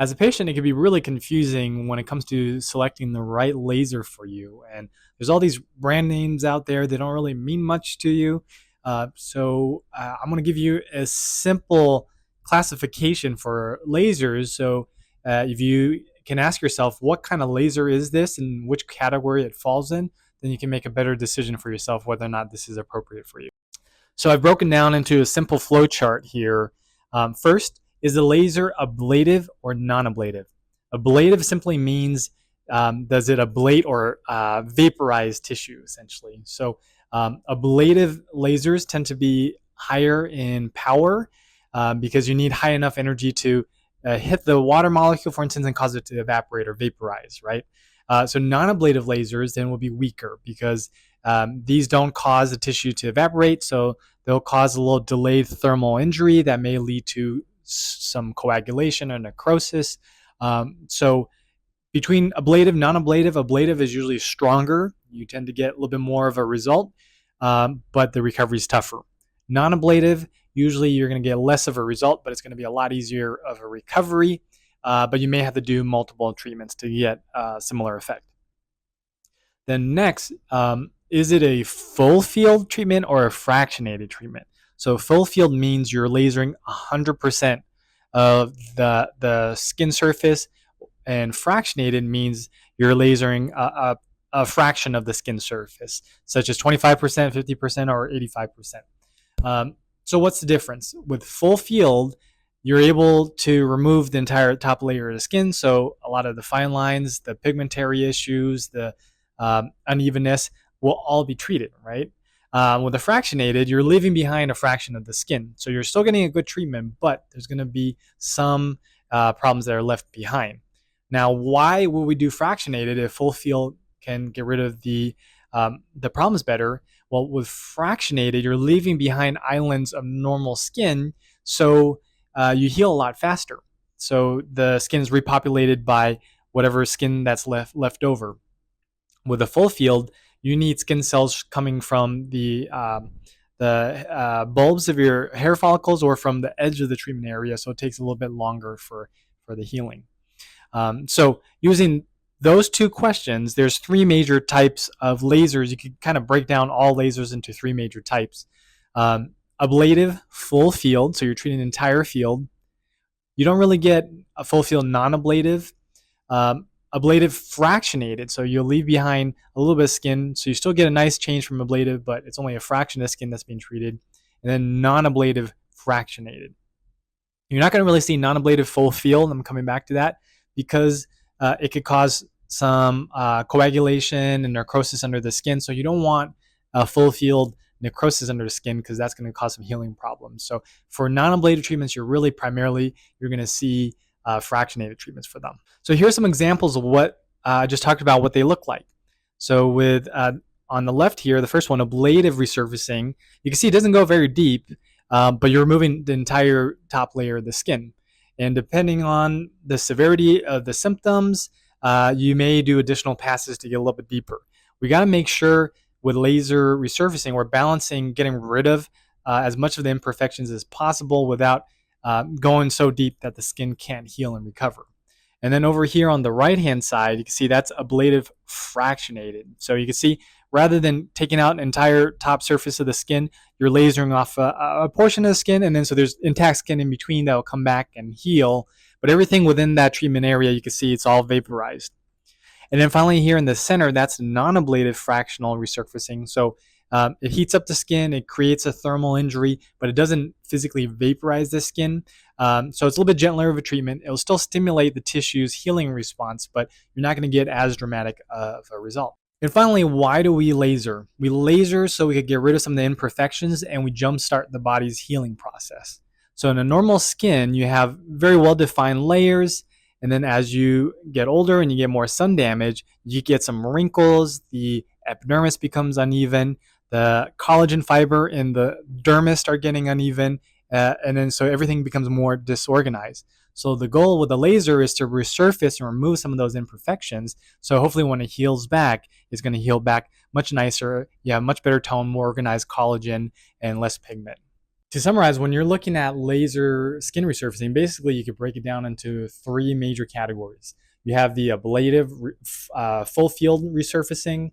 As a patient, it can be really confusing when it comes to selecting the right laser for you. And there's all these brand names out there that don't really mean much to you. I'm going to give you a simple classification for lasers. If you can ask yourself, what kind of laser is this and which category it falls in, then you can make a better decision for yourself whether or not this is appropriate for you. So I've broken down into a simple flow chart here. First, is the laser ablative or non-ablative? Ablative simply means does it ablate or vaporize tissue, essentially. Ablative lasers tend to be higher in power because you need high enough energy to hit the water molecule, for instance, and cause it to evaporate or vaporize, right? Non-ablative lasers then will be weaker because these don't cause the tissue to evaporate, so they'll cause a little delayed thermal injury that may lead to some coagulation or necrosis. Between ablative, non-ablative, ablative is usually stronger. You tend to get a little bit more of a result, but the recovery is tougher. Non-ablative, usually you're going to get less of a result, but it's going to be a lot easier of a recovery, but you may have to do multiple treatments to get a similar effect. Then next, is it a full field treatment or a fractionated treatment? So full field means you're lasering 100% of the skin surface, and fractionated means you're lasering a fraction of the skin surface, such as 25%, 50%, or 85%. So what's the difference? With full field, you're able to remove the entire top layer of the skin, so a lot of the fine lines, the pigmentary issues, the unevenness will all be treated, right? With a fractionated, you're leaving behind a fraction of the skin. So you're still getting a good treatment, but there's going to be some problems that are left behind. Now, why will we do fractionated if full field can get rid of the problems better? Well, with fractionated, you're leaving behind islands of normal skin, so you heal a lot faster. So the skin is repopulated by whatever skin that's left over. With a full field, you need skin cells coming from the bulbs of your hair follicles or from the edge of the treatment area, so it takes a little bit longer for the healing. So using those two questions, there's three major types of lasers. You could kind of break down all lasers into three major types. Ablative, full field, so you're treating an entire field. You don't really get a full field non-ablative. Ablative fractionated, so you'll leave behind a little bit of skin, so you still get a nice change from ablative, but it's only a fraction of the skin that's being treated. And then non-ablative fractionated. You're not going to really see non-ablative full field, I'm coming back to that, because it could cause some coagulation and necrosis under the skin, so you don't want a full field necrosis under the skin because that's going to cause some healing problems. So for non-ablative treatments, you're going to see fractionated treatments for them. So here's some examples of what I just talked about, what they look like. So with on the left here, the first one, ablative resurfacing, you can see it doesn't go very deep, but you're removing the entire top layer of the skin. And depending on the severity of the symptoms, you may do additional passes to get a little bit deeper. We got to make sure with laser resurfacing, we're balancing getting rid of as much of the imperfections as possible without going so deep that the skin can't heal and recover. And then over here on the right-hand side, you can see that's ablative fractionated. So you can see rather than taking out an entire top surface of the skin, you're lasering off a portion of the skin, and then so there's intact skin in between that will come back and heal. But everything within that treatment area, you can see it's all vaporized. And then finally here in the center, that's non-ablative fractional resurfacing. So it heats up the skin, it creates a thermal injury, but it doesn't physically vaporize the skin. So it's a little bit gentler of a treatment. It'll still stimulate the tissue's healing response, but you're not going to get as dramatic of a result. And finally, why do we laser? We laser so we could get rid of some of the imperfections and we jumpstart the body's healing process. So in a normal skin, you have very well-defined layers, and then as you get older and you get more sun damage, you get some wrinkles, the epidermis becomes uneven, the collagen fiber in the dermis start getting uneven, and then so everything becomes more disorganized. So the goal with the laser is to resurface and remove some of those imperfections. So hopefully when it heals back, it's going to heal back much nicer, much better tone, more organized collagen, and less pigment. To summarize, when you're looking at laser skin resurfacing, basically you could break it down into three major categories. You have the ablative full field resurfacing,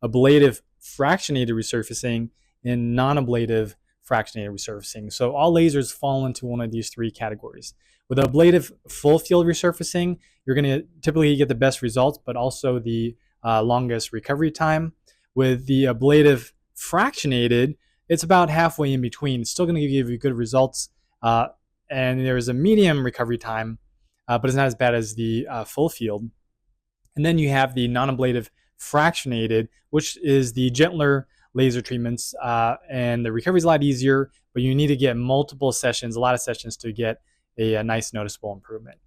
ablative fractionated resurfacing, and non-ablative fractionated resurfacing. So all lasers fall into one of these three categories. With ablative full field resurfacing, you're going to typically get the best results, but also the longest recovery time. With the ablative fractionated, it's about halfway in between. It's still going to give you good results, and there's a medium recovery time, but it's not as bad as the full field. And then you have the non-ablative fractionated, which is the gentler laser treatments, and the recovery is a lot easier, but you need to get multiple sessions, a lot of sessions to get a nice noticeable improvement.